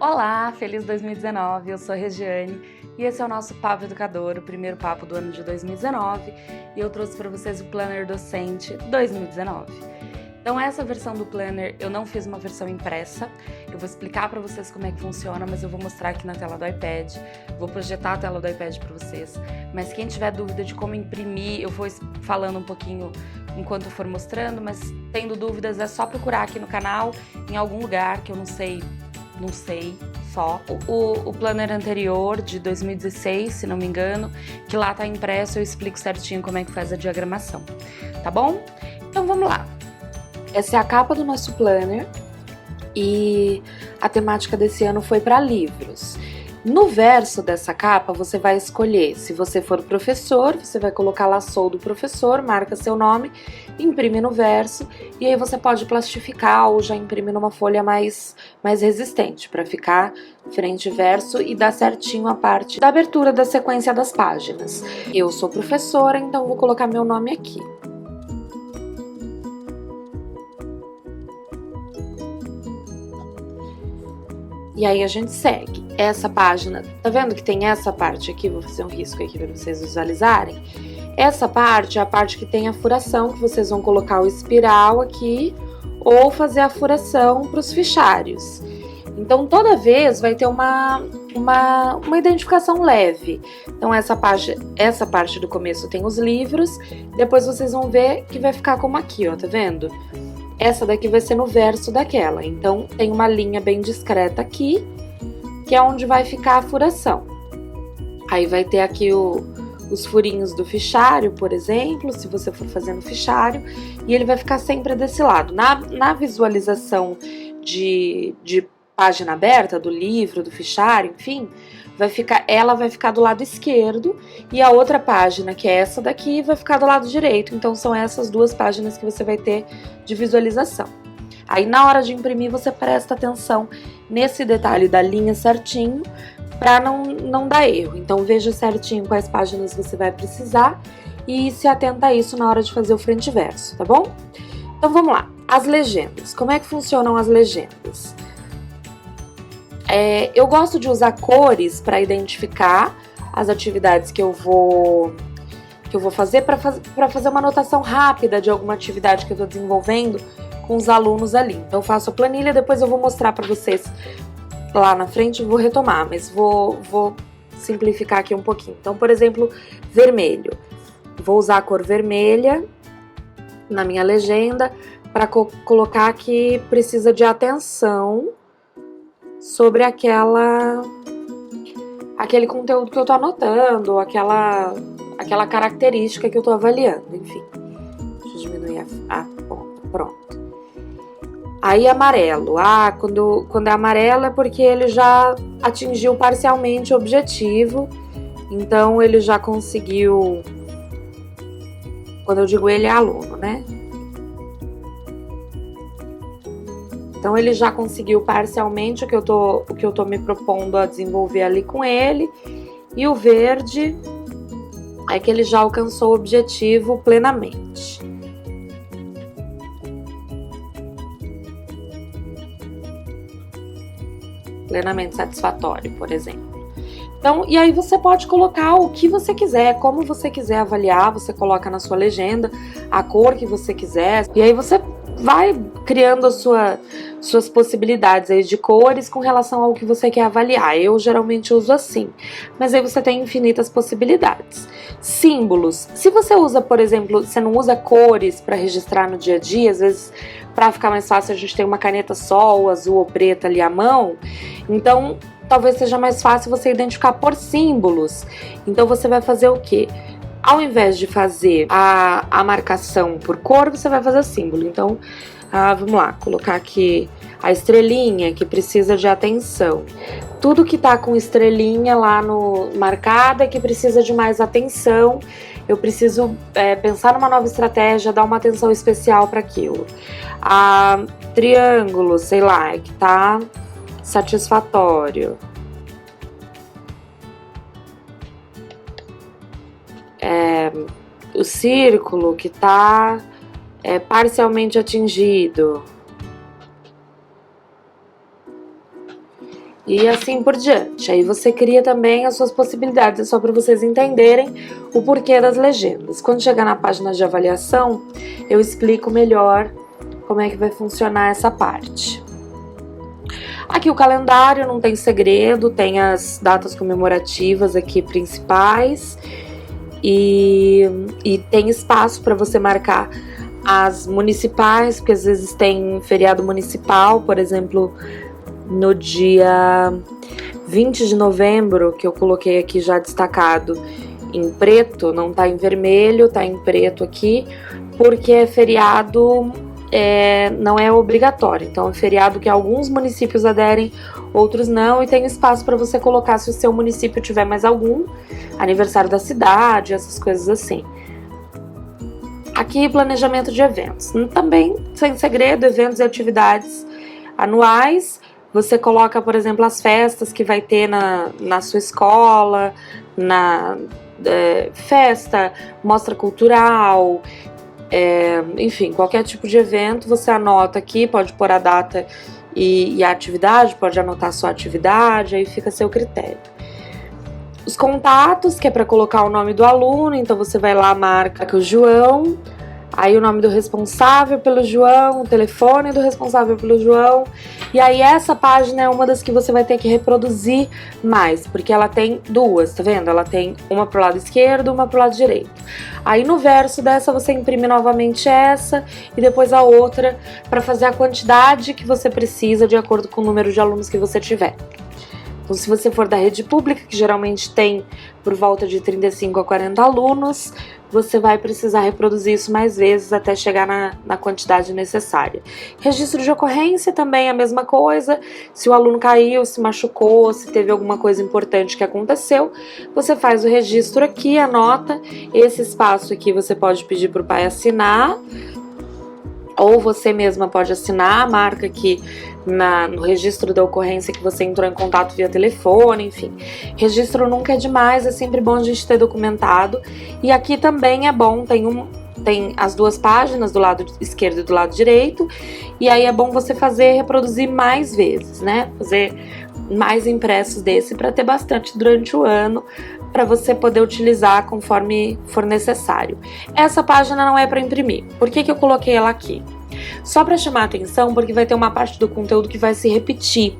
Olá, feliz 2019, eu sou a Regiane e esse é o nosso Papo Educador, o primeiro papo do ano de 2019, e eu trouxe para vocês o Planner Docente 2019. Então essa versão do Planner eu não fiz uma versão impressa, eu vou explicar para vocês como é que funciona, mas eu vou mostrar aqui na tela do iPad, vou projetar a tela do iPad para vocês, mas quem tiver dúvida de como imprimir, eu vou falando um pouquinho enquanto eu for mostrando, mas tendo dúvidas é só procurar aqui no canal, em algum lugar que eu não sei só. O planner anterior, de 2016, se não me engano, que lá tá impresso, eu explico certinho como é que faz a diagramação, tá bom? Então vamos lá. Essa é a capa do nosso planner e a temática desse ano foi para livros. No verso dessa capa, você vai escolher, se você for professor, você vai colocar lá "sou do professor", marca seu nome, imprime no verso, e aí você pode plastificar ou já imprime numa folha mais resistente, para ficar frente e verso e dar certinho a parte da abertura da sequência das páginas. Eu sou professora, então vou colocar meu nome aqui. E aí a gente segue. Essa página, tá vendo que tem essa parte aqui? Vou fazer um risco aqui para vocês visualizarem. Essa parte é a parte que tem a furação, que vocês vão colocar o espiral aqui ou fazer a furação para os fichários. Então toda vez vai ter uma identificação leve. Então essa parte do começo tem os livros, depois vocês vão ver que vai ficar como aqui, ó, tá vendo? Essa daqui vai ser no verso daquela, então tem uma linha bem discreta aqui, que é onde vai ficar a furação. Aí vai ter aqui os furinhos do fichário, por exemplo, se você for fazendo fichário, e ele vai ficar sempre desse lado. Na visualização de página aberta, do livro, do fichário, enfim, ela vai ficar do lado esquerdo e a outra página, que é essa daqui, vai ficar do lado direito. Então são essas duas páginas que você vai ter de visualização. Aí na hora de imprimir você presta atenção nesse detalhe da linha certinho para não dar erro. Então veja certinho quais páginas você vai precisar e se atenta a isso na hora de fazer o frente e verso, tá bom? Então vamos lá, as legendas. Como é que funcionam as legendas? Eu gosto de usar cores para identificar as atividades que eu vou fazer, para fazer uma anotação rápida de alguma atividade que eu estou desenvolvendo com os alunos ali. Então eu faço a planilha, depois eu vou mostrar para vocês lá na frente e vou retomar, mas vou simplificar aqui um pouquinho. Então, por exemplo, vermelho. Vou usar a cor vermelha na minha legenda para colocar que precisa de atenção sobre aquele conteúdo que eu tô anotando, aquela característica que eu tô avaliando, enfim. Deixa eu diminuir a ponta, pronto. Aí amarelo, quando é amarelo é porque ele já atingiu parcialmente o objetivo, então ele já conseguiu, quando eu digo ele é aluno, né? Então ele já conseguiu parcialmente o que eu tô me propondo a desenvolver ali com ele. E o verde é que ele já alcançou o objetivo plenamente. Plenamente satisfatório, por exemplo. Então, e aí você pode colocar o que você quiser, como você quiser avaliar, você coloca na sua legenda a cor que você quiser. E aí você vai criando suas possibilidades aí de cores com relação ao que você quer avaliar. Eu geralmente uso assim, mas aí você tem infinitas possibilidades. Símbolos. Se você usa, por exemplo, você não usa cores para registrar no dia a dia, às vezes para ficar mais fácil a gente tem uma caneta só, ou azul ou preta ali à mão, então talvez seja mais fácil você identificar por símbolos. Então você vai fazer o quê? Ao invés de fazer a marcação por cor, você vai fazer o símbolo. Então, vamos lá, colocar aqui a estrelinha que precisa de atenção. Tudo que tá com estrelinha lá marcada que precisa de mais atenção, eu preciso pensar numa nova estratégia, dar uma atenção especial para aquilo. Triângulo, sei lá, que tá satisfatório. O círculo que tá parcialmente atingido. e assim por diante. Aí você cria também as suas possibilidades, é só para vocês entenderem o porquê das legendas. Quando chegar na página de avaliação, eu explico melhor como é que vai funcionar essa parte. Aqui o calendário não tem segredo, tem as datas comemorativas aqui principais e tem espaço para você marcar as municipais, porque às vezes tem feriado municipal, por exemplo, no dia 20 de novembro, que eu coloquei aqui já destacado em preto, não tá em vermelho, tá em preto aqui, porque é feriado, não é obrigatório, então é feriado que alguns municípios aderem, outros não, e tem espaço para você colocar se o seu município tiver mais algum, aniversário da cidade, essas coisas assim. Aqui, planejamento de eventos. Também, sem segredo, eventos e atividades anuais. Você coloca, por exemplo, as festas que vai ter na sua escola, festa, mostra cultural, enfim, qualquer tipo de evento, você anota aqui, pode pôr a data e a atividade, pode anotar a sua atividade, aí fica a seu critério. Os contatos, que é para colocar o nome do aluno, então você vai lá, marca o João, aí o nome do responsável pelo João, o telefone do responsável pelo João, e aí essa página é uma das que você vai ter que reproduzir mais, porque ela tem duas, tá vendo? Ela tem uma pro lado esquerdo, uma pro lado direito. Aí no verso dessa você imprime novamente essa e depois a outra para fazer a quantidade que você precisa de acordo com o número de alunos que você tiver. Então, se você for da rede pública, que geralmente tem por volta de 35 a 40 alunos, você vai precisar reproduzir isso mais vezes até chegar na quantidade necessária. Registro de ocorrência também é a mesma coisa. Se o aluno caiu, se machucou, se teve alguma coisa importante que aconteceu, você faz o registro aqui, anota. Esse espaço aqui você pode pedir para o pai assinar, ou você mesma pode assinar, marca aqui no registro da ocorrência que você entrou em contato via telefone, enfim. Registro nunca é demais, é sempre bom a gente ter documentado. E aqui também é bom, tem as duas páginas, do lado esquerdo e do lado direito, e aí é bom você reproduzir mais vezes, né? Fazer mais impressos desse para ter bastante durante o ano, para você poder utilizar conforme for necessário. Essa página não é para imprimir. Por que eu coloquei ela aqui? Só para chamar a atenção, porque vai ter uma parte do conteúdo que vai se repetir,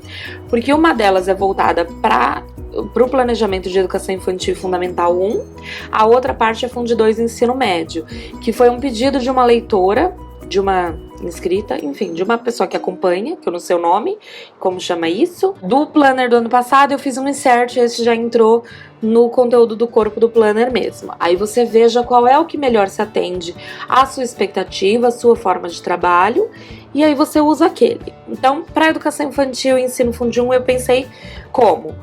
porque uma delas é voltada para o planejamento de educação infantil fundamental 1, a outra parte é Fundo 2 ensino médio, que foi um pedido de uma leitora, de uma inscrita, enfim, de uma pessoa que acompanha, que eu não sei o nome, como chama isso, do planner do ano passado. Eu fiz um insert, esse já entrou no conteúdo do corpo do planner mesmo. Aí você veja qual é o que melhor se atende à sua expectativa, à sua forma de trabalho, e aí você usa aquele. Então, para educação infantil e ensino Fundo 1, eu pensei como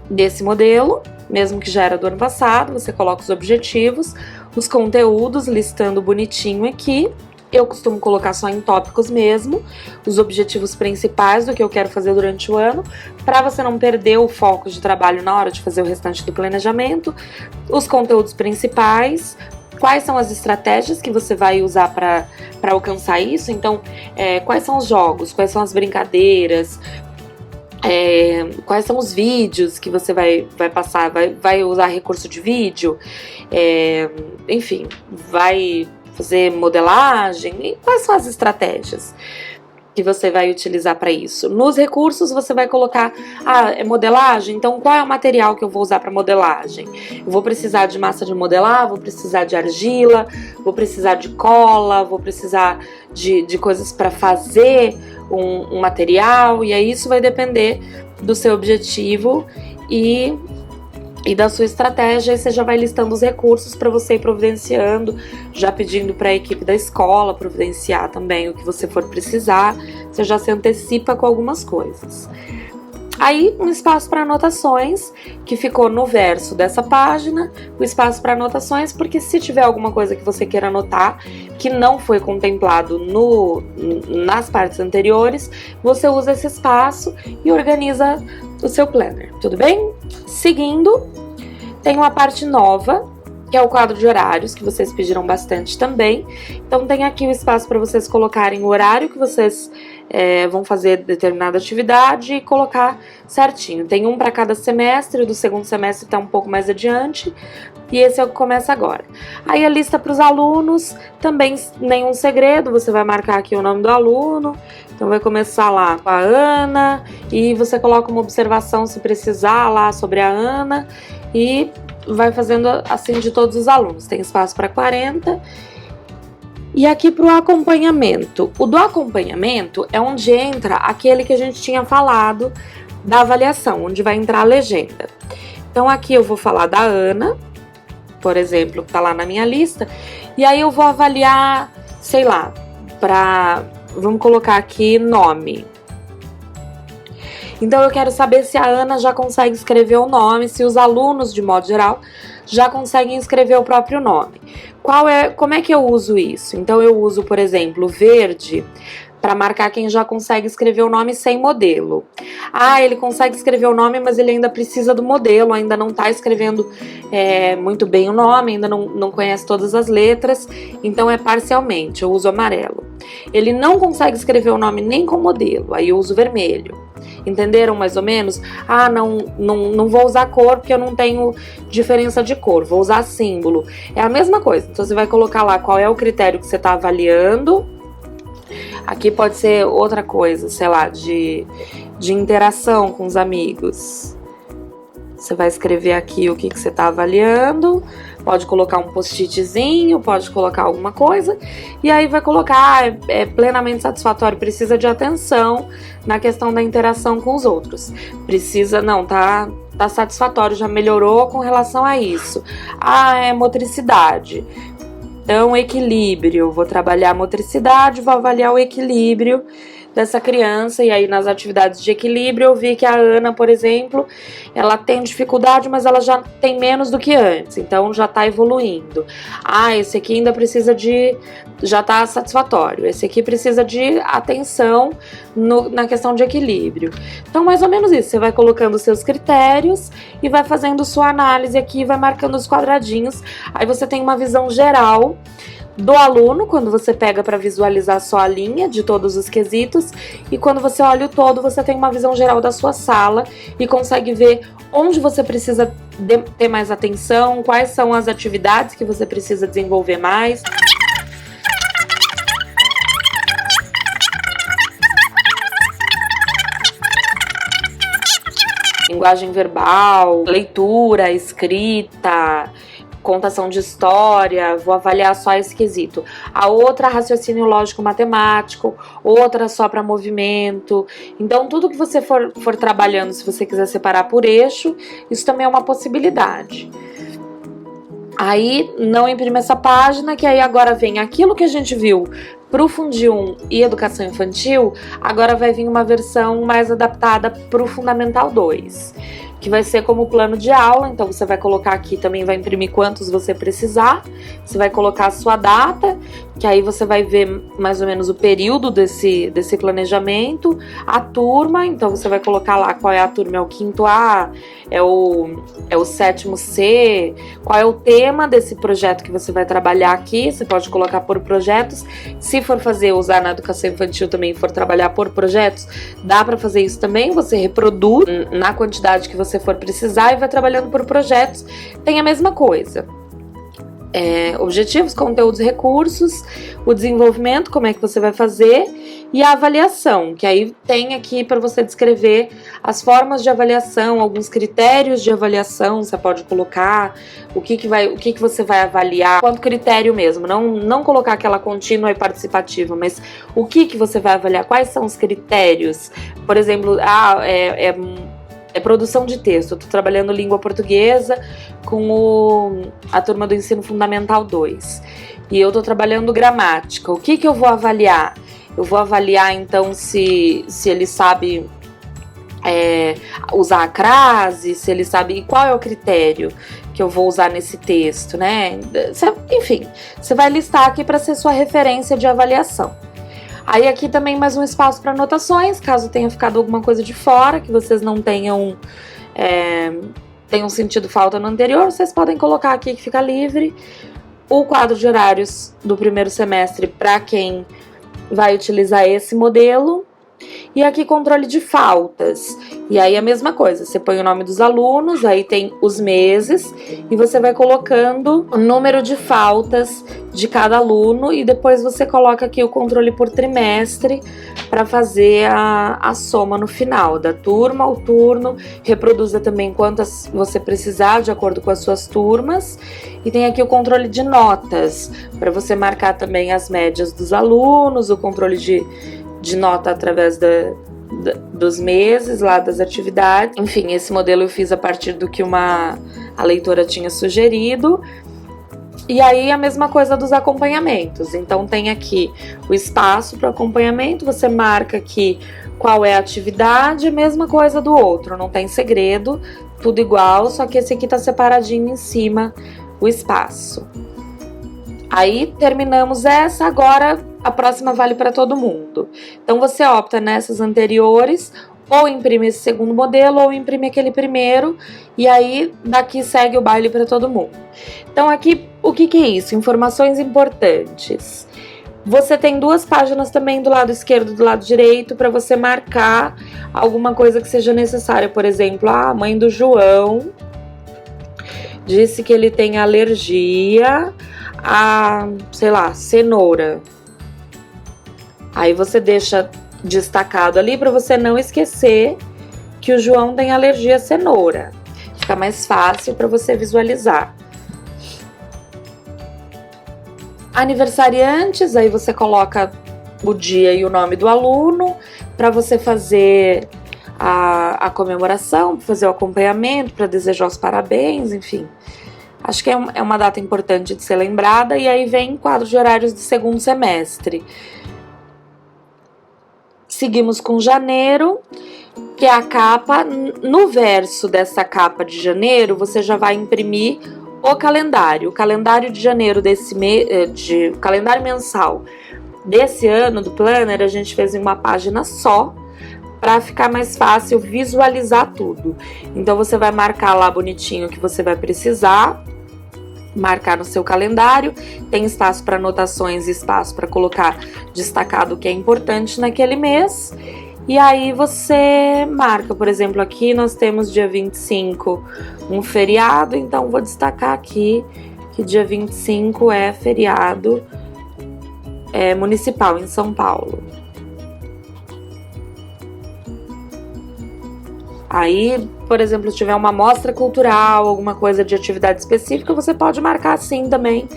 desse modelo, mesmo que já era do ano passado, você coloca os objetivos, os conteúdos, listando bonitinho aqui. Eu costumo colocar só em tópicos mesmo, os objetivos principais do que eu quero fazer durante o ano, para você não perder o foco de trabalho na hora de fazer o restante do planejamento, os conteúdos principais, quais são as estratégias que você vai usar para alcançar isso, então quais são os jogos, quais são as brincadeiras, quais são os vídeos que você vai passar, vai usar recurso de vídeo, enfim, vai fazer modelagem, e quais são as estratégias que você vai utilizar para isso. Nos recursos você vai colocar, é modelagem, então qual é o material que eu vou usar para modelagem? Eu vou precisar de massa de modelar, vou precisar de argila, vou precisar de cola, vou precisar de coisas para fazer um material, e aí isso vai depender do seu objetivo e da sua estratégia. Aí você já vai listando os recursos para você ir providenciando, já pedindo para a equipe da escola providenciar também o que você for precisar, você já se antecipa com algumas coisas. Aí um espaço para anotações, que ficou no verso dessa página, o espaço para anotações, porque se tiver alguma coisa que você queira anotar, que não foi contemplado nas partes anteriores, você usa esse espaço e organiza o seu planner, tudo bem? Seguindo, tem uma parte nova, que é o quadro de horários, que vocês pediram bastante também. Então tem aqui o espaço para vocês colocarem o horário que vocês vão fazer determinada atividade e colocar certinho. Tem um para cada semestre, o do segundo semestre está um pouco mais adiante, e esse é o que começa agora. Aí a lista para os alunos, também nenhum segredo, você vai marcar aqui o nome do aluno, então vai começar lá com a Ana, e você coloca uma observação se precisar lá sobre a Ana, e vai fazendo assim de todos os alunos. Tem espaço para 40. E aqui para o acompanhamento. O do acompanhamento é onde entra aquele que a gente tinha falado da avaliação, onde vai entrar a legenda. Então aqui eu vou falar da Ana, por exemplo, que tá lá na minha lista, e aí eu vou avaliar, sei lá, vamos colocar aqui nome. Então eu quero saber se a Ana já consegue escrever o nome, se os alunos, de modo geral, já conseguem escrever o próprio nome. Como é que eu uso isso? Então eu uso, por exemplo, verde para marcar quem já consegue escrever o nome sem modelo. Ah, ele consegue escrever o nome, mas ele ainda precisa do modelo, ainda não está escrevendo muito bem o nome, ainda não conhece todas as letras, então é parcialmente, eu uso amarelo. Ele não consegue escrever o nome nem com modelo, aí eu uso vermelho. Entenderam mais ou menos? Ah, não vou usar cor porque eu não tenho diferença de cor, vou usar símbolo. É a mesma coisa, então você vai colocar lá qual é o critério que você está avaliando. Aqui pode ser outra coisa, sei lá, de interação com os amigos. Você vai escrever aqui o que você está avaliando, pode colocar um post-itzinho, pode colocar alguma coisa, e aí vai colocar, é plenamente satisfatório, precisa de atenção na questão da interação com os outros. Precisa, não, tá satisfatório, já melhorou com relação a isso. Ah, é motricidade. Então, equilíbrio, vou trabalhar a motricidade, vou avaliar o equilíbrio dessa criança, e aí nas atividades de equilíbrio eu vi que a Ana, por exemplo, ela tem dificuldade, mas ela já tem menos do que antes, então já tá evoluindo. Ah, esse aqui ainda precisa já tá satisfatório, esse aqui precisa de atenção na questão de equilíbrio. Então, mais ou menos isso, você vai colocando os seus critérios e vai fazendo sua análise aqui, vai marcando os quadradinhos, aí você tem uma visão geral do aluno, quando você pega para visualizar só a linha de todos os quesitos, e quando você olha o todo, você tem uma visão geral da sua sala e consegue ver onde você precisa ter mais atenção, quais são as atividades que você precisa desenvolver mais. Linguagem verbal, leitura, escrita, contação de história, vou avaliar só esse quesito. A outra, raciocínio lógico matemático, outra só para movimento. Então, tudo que você for trabalhando, se você quiser separar por eixo, isso também é uma possibilidade. Aí, não imprime essa página, que aí agora vem aquilo que a gente viu pro Fundi 1 e Educação Infantil, agora vai vir uma versão mais adaptada pro Fundamental 2. Que vai ser como plano de aula, então você vai colocar aqui, também vai imprimir quantos você precisar, você vai colocar a sua data, que aí você vai ver mais ou menos o período desse planejamento, a turma, então você vai colocar lá qual é a turma, é o 5º A, é o 7º C, qual é o tema desse projeto que você vai trabalhar aqui, você pode colocar por projetos, se for usar na educação infantil também, for trabalhar por projetos, dá para fazer isso também, você reproduz na quantidade que você for precisar e vai trabalhando por projetos, tem a mesma coisa. Objetivos, conteúdos, recursos, o desenvolvimento, como é que você vai fazer, e a avaliação, que aí tem aqui para você descrever as formas de avaliação, alguns critérios de avaliação, você pode colocar o que você vai avaliar, quanto critério mesmo, não colocar aquela contínua e participativa, mas o que você vai avaliar, quais são os critérios, por exemplo, produção de texto. Eu tô trabalhando língua portuguesa com a turma do Ensino Fundamental 2. E eu tô trabalhando gramática. O que eu vou avaliar? Eu vou avaliar, então, se ele sabe usar a crase, se ele sabe qual é o critério que eu vou usar nesse texto, né? Enfim, você vai listar aqui para ser sua referência de avaliação. Aí aqui também mais um espaço para anotações, caso tenha ficado alguma coisa de fora, que vocês não tenham sentido falta no anterior, vocês podem colocar aqui que fica livre. O quadro de horários do primeiro semestre para quem vai utilizar esse modelo. E aqui controle de faltas. E aí a mesma coisa, você põe o nome dos alunos, aí tem os meses e você vai colocando o número de faltas de cada aluno e depois você coloca aqui o controle por trimestre para fazer a soma no final da turma ao turno. Reproduza também quantas você precisar de acordo com as suas turmas. E tem aqui o controle de notas para você marcar também as médias dos alunos, o controle de nota através dos meses lá das atividades. Enfim, esse modelo eu fiz a partir do que a leitora tinha sugerido. E aí a mesma coisa dos acompanhamentos. Então tem aqui o espaço para acompanhamento, você marca aqui qual é a atividade, mesma coisa do outro, não tem segredo, tudo igual, só que esse aqui tá separadinho em cima o espaço. Aí terminamos essa, agora a próxima vale para todo mundo. Então você opta nessas anteriores, ou imprime esse segundo modelo, ou imprime aquele primeiro, e aí daqui segue o baile para todo mundo. Então aqui, o que é isso? Informações importantes. Você tem duas páginas também do lado esquerdo e do lado direito para você marcar alguma coisa que seja necessária. Por exemplo, a mãe do João disse que ele tem alergia a, sei lá, cenoura. Aí você deixa destacado ali para você não esquecer que o João tem alergia à cenoura. Fica mais fácil para você visualizar. Aniversariantes, aí você coloca o dia e o nome do aluno para você fazer a comemoração, fazer o acompanhamento, para desejar os parabéns, enfim. Acho que é uma data importante de ser lembrada. E aí vem quadro de horários do segundo semestre. Seguimos com janeiro, que é a capa. No verso dessa capa de janeiro, você já vai imprimir o calendário. O calendário de janeiro desse calendário mensal desse ano do planner, a gente fez em uma página só, para ficar mais fácil visualizar tudo. Então você vai marcar lá bonitinho o que você vai precisar, marcar no seu calendário, tem espaço para anotações e espaço para colocar destacado o que é importante naquele mês. E aí você marca, por exemplo, aqui nós temos dia 25 um feriado, então vou destacar aqui que dia 25 é feriado municipal em São Paulo. Aí, por exemplo, se tiver uma mostra cultural, alguma coisa de atividade específica, você pode marcar assim também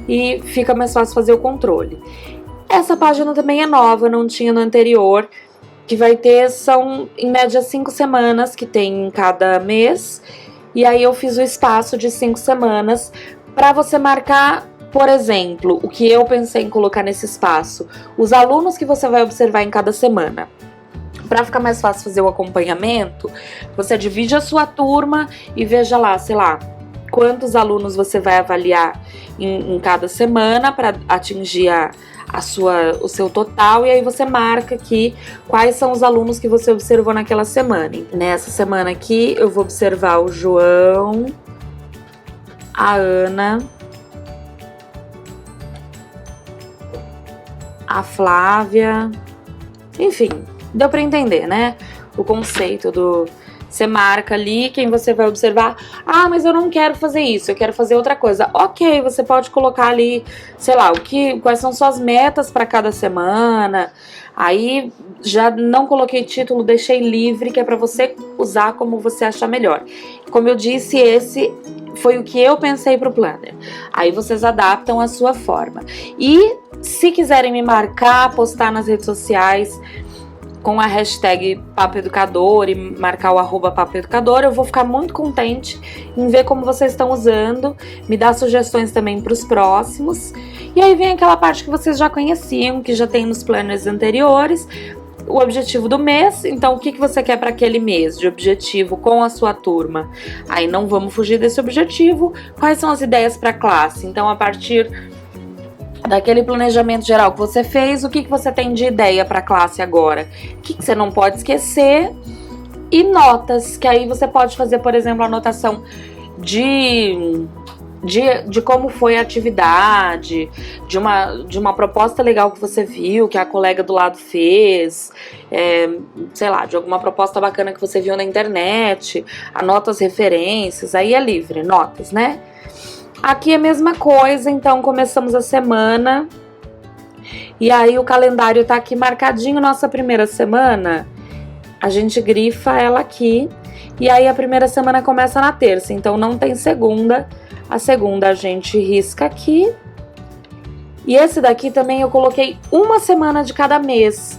e fica mais fácil fazer o controle. Essa página também é nova, não tinha no anterior, que vai ter, são em média 5 semanas que tem em cada mês, e aí eu fiz o espaço de 5 semanas para você marcar, por exemplo, o que eu pensei em colocar nesse espaço, os alunos que você vai observar em cada semana. Para ficar mais fácil fazer o acompanhamento, você divide a sua turma e veja lá, sei lá, quantos alunos você vai avaliar em cada semana para atingir o seu total, e aí você marca aqui quais são os alunos que você observou naquela semana. Nessa semana aqui eu vou observar o João, a Ana, a Flávia, enfim, deu para entender, né? O conceito do... Você marca ali quem você vai observar. Ah, mas eu não quero fazer isso, eu quero fazer outra coisa. Ok, você pode colocar ali, sei lá, quais são suas metas para cada semana. Aí já não coloquei título, deixei livre, que é para você usar como você achar melhor. Como eu disse, esse foi o que eu pensei pro planner. Aí vocês adaptam a sua forma. E se quiserem me marcar, postar nas redes sociais com a hashtag Papo Educador e marcar o @Papo Educador, eu vou ficar muito contente em ver como vocês estão usando, me dar sugestões também para os próximos. E aí vem aquela parte que vocês já conheciam, que já tem nos planners anteriores, o objetivo do mês. Então, o que você quer para aquele mês de objetivo com a sua turma? Aí não vamos fugir desse objetivo. Quais são as ideias para a classe? Então, a partir daquele planejamento geral que você fez, o que você tem de ideia para a classe agora? O que você não pode esquecer? E notas, que aí você pode fazer, por exemplo, anotação de de como foi a atividade, de uma proposta legal que você viu, que a colega do lado fez, sei lá, de alguma proposta bacana que você viu na internet, anota as referências, aí é livre, notas, né? Aqui é a mesma coisa, então começamos a semana, e aí o calendário tá aqui marcadinho, nossa primeira semana, a gente grifa ela aqui, e aí a primeira semana começa na terça, então não tem segunda. A segunda a gente risca aqui. E esse daqui também eu coloquei uma semana de cada mês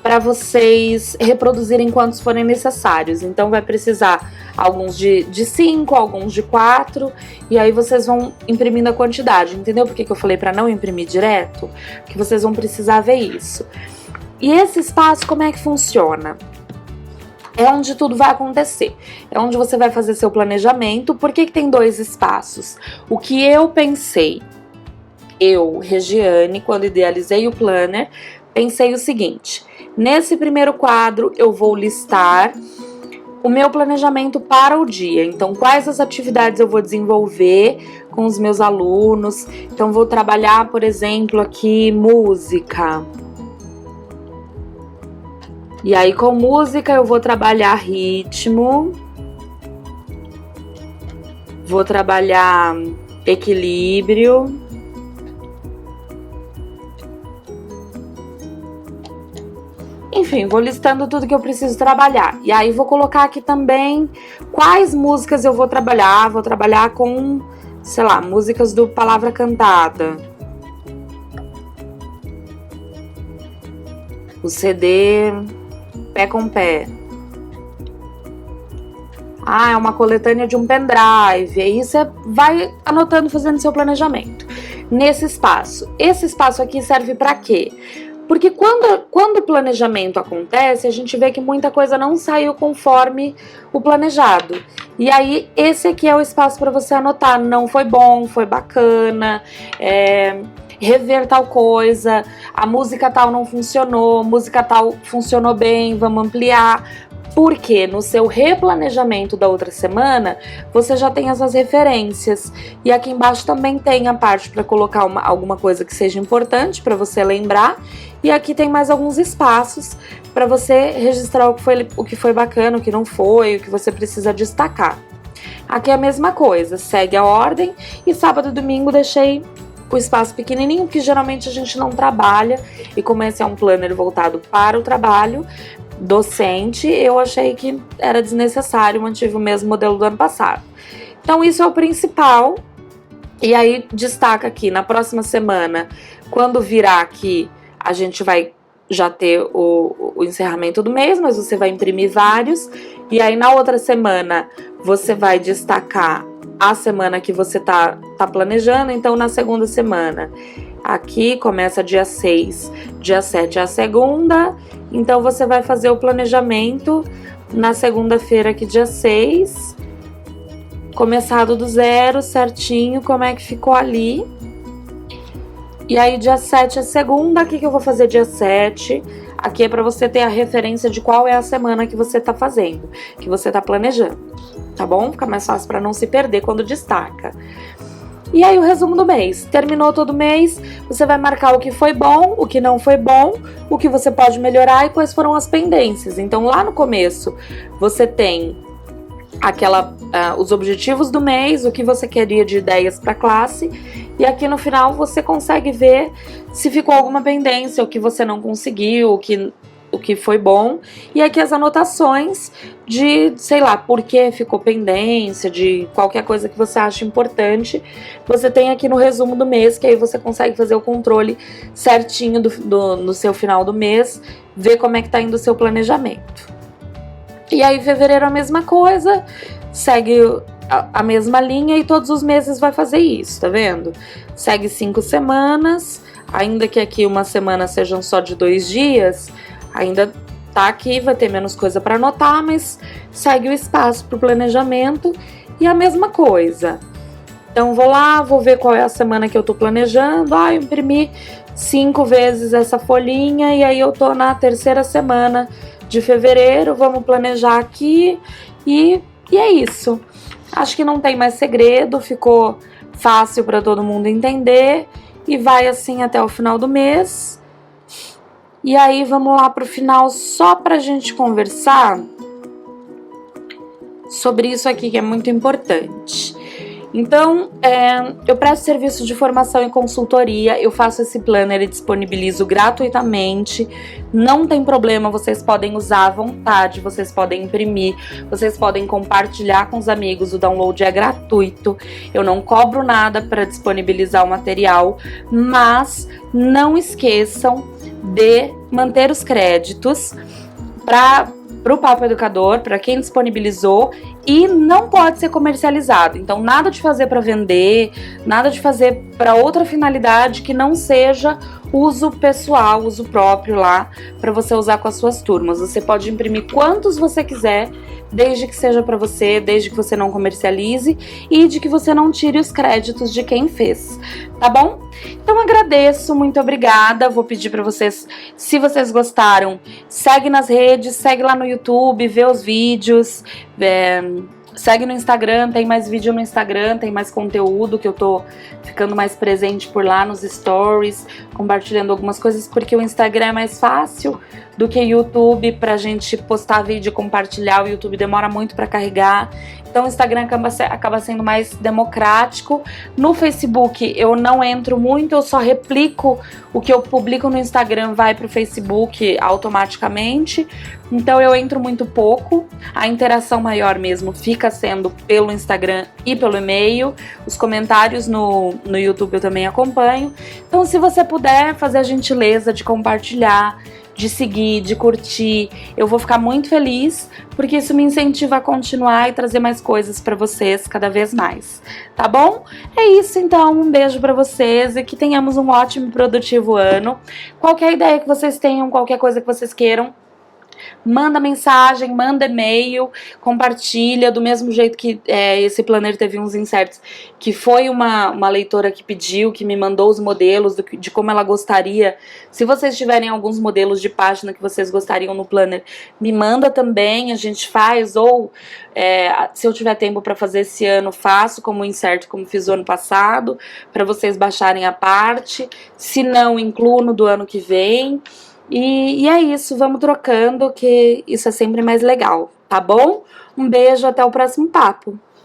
para vocês reproduzirem quantos forem necessários. Então vai precisar alguns de 5, alguns de 4, e aí vocês vão imprimindo a quantidade. Entendeu por que eu falei para não imprimir direto? Porque vocês vão precisar ver isso. E esse espaço, como é que funciona? É onde tudo vai acontecer, é onde você vai fazer seu planejamento. Por que tem 2 espaços? O que eu pensei, eu, Regiane, quando idealizei o planner, pensei o seguinte: nesse primeiro quadro eu vou listar o meu planejamento para o dia, então quais as atividades eu vou desenvolver com os meus alunos. Então vou trabalhar, por exemplo, aqui música. E aí com música eu vou trabalhar ritmo, vou trabalhar equilíbrio, enfim, vou listando tudo que eu preciso trabalhar. E aí vou colocar aqui também quais músicas eu vou trabalhar com, sei lá, músicas do Palavra Cantada. O CD Pé com Pé. Ah, é uma coletânea de um pendrive. Aí você vai anotando, fazendo seu planejamento. Nesse espaço. Esse espaço aqui serve para quê? Porque quando o planejamento acontece, a gente vê que muita coisa não saiu conforme o planejado. E aí, esse aqui é o espaço para você anotar. Não foi bom, foi bacana, rever tal coisa, a música tal não funcionou, música tal funcionou bem, vamos ampliar. Porque no seu replanejamento da outra semana, você já tem essas referências. E aqui embaixo também tem a parte para colocar alguma coisa que seja importante para você lembrar. E aqui tem mais alguns espaços para você registrar o que foi bacana, o que não foi, o que você precisa destacar. Aqui é a mesma coisa, segue a ordem. E sábado e domingo deixei o espaço pequenininho, porque geralmente a gente não trabalha. E como esse é um planner voltado para o trabalho docente, eu achei que era desnecessário, mantive o mesmo modelo do ano passado. Então isso é o principal. E aí destaca aqui, na próxima semana, quando virar aqui, a gente vai já ter o encerramento do mês, mas você vai imprimir vários. E aí na outra semana, você vai destacar a semana que você tá planejando. Então na segunda semana, aqui começa dia 6, dia 7 é a segunda. Então você vai fazer o planejamento na segunda-feira aqui, dia 6. Começado do zero, certinho, como é que ficou ali. E aí dia 7 é segunda, o que eu vou fazer dia 7? Aqui é para você ter a referência de qual é a semana que você tá fazendo, que você tá planejando, tá bom? Fica mais fácil para não se perder quando destaca. E aí o resumo do mês, terminou todo mês, você vai marcar o que foi bom, o que não foi bom, o que você pode melhorar e quais foram as pendências. Então lá no começo você tem os objetivos do mês, o que você queria de ideias para a classe, e aqui no final você consegue ver se ficou alguma pendência, o que você não conseguiu, o que foi bom, e aqui as anotações de, sei lá, por que ficou pendência, de qualquer coisa que você acha importante, você tem aqui no resumo do mês, que aí você consegue fazer o controle certinho no seu final do mês, ver como é que tá indo o seu planejamento. E aí fevereiro a mesma coisa, segue a mesma linha e todos os meses vai fazer isso, tá vendo? Segue 5 semanas, ainda que aqui uma semana sejam só de 2 dias, ainda tá aqui, vai ter menos coisa para anotar, mas segue o espaço pro planejamento e a mesma coisa. Então vou lá, vou ver qual é a semana que eu tô planejando, eu imprimi 5 vezes essa folhinha e aí eu tô na terceira semana de fevereiro, vamos planejar aqui e é isso. Acho que não tem mais segredo, ficou fácil para todo mundo entender e vai assim até o final do mês. E aí vamos lá pro final só pra gente conversar sobre isso aqui que é muito importante. Então, eu presto serviço de formação e consultoria, eu faço esse planner e disponibilizo gratuitamente, não tem problema, vocês podem usar à vontade, vocês podem imprimir, vocês podem compartilhar com os amigos, o download é gratuito, eu não cobro nada para disponibilizar o material, mas não esqueçam de manter os créditos para o Papo Educador, para quem disponibilizou, e não pode ser comercializado. Então, nada de fazer para vender, nada de fazer para outra finalidade que não seja uso pessoal, uso próprio lá, para você usar com as suas turmas. Você pode imprimir quantos você quiser, desde que seja para você, desde que você não comercialize e de que você não tire os créditos de quem fez, tá bom? Então agradeço, muito obrigada. Vou pedir para vocês, se vocês gostaram, segue nas redes, segue lá no YouTube, vê os vídeos, segue no Instagram, tem mais vídeo no Instagram, tem mais conteúdo que eu tô ficando mais presente por lá nos stories, compartilhando algumas coisas, porque o Instagram é mais fácil do que o YouTube pra gente postar vídeo e compartilhar. O YouTube demora muito pra carregar, então o Instagram acaba sendo mais democrático. No Facebook eu não entro muito, eu só replico o que eu publico no Instagram, vai pro Facebook automaticamente, então eu entro muito pouco. A interação maior mesmo fica sendo pelo Instagram e pelo e-mail. Os comentários no YouTube eu também acompanho. Então, se você puder fazer a gentileza de compartilhar, de seguir, de curtir, eu vou ficar muito feliz, porque isso me incentiva a continuar e trazer mais coisas pra vocês cada vez mais, tá bom? É isso então, um beijo pra vocês e que tenhamos um ótimo e produtivo ano. Qualquer ideia que vocês tenham, qualquer coisa que vocês queiram, manda mensagem, manda e-mail, compartilha, do mesmo jeito que esse planner teve uns inserts, que foi uma leitora que pediu, que me mandou os modelos de como ela gostaria. Se vocês tiverem alguns modelos de página que vocês gostariam no planner, me manda também, a gente faz, ou se eu tiver tempo para fazer esse ano, faço como insert, como fiz o ano passado, para vocês baixarem a parte. Se não, incluo no do ano que vem. E é isso, vamos trocando, que isso é sempre mais legal, tá bom? Um beijo, até o próximo papo.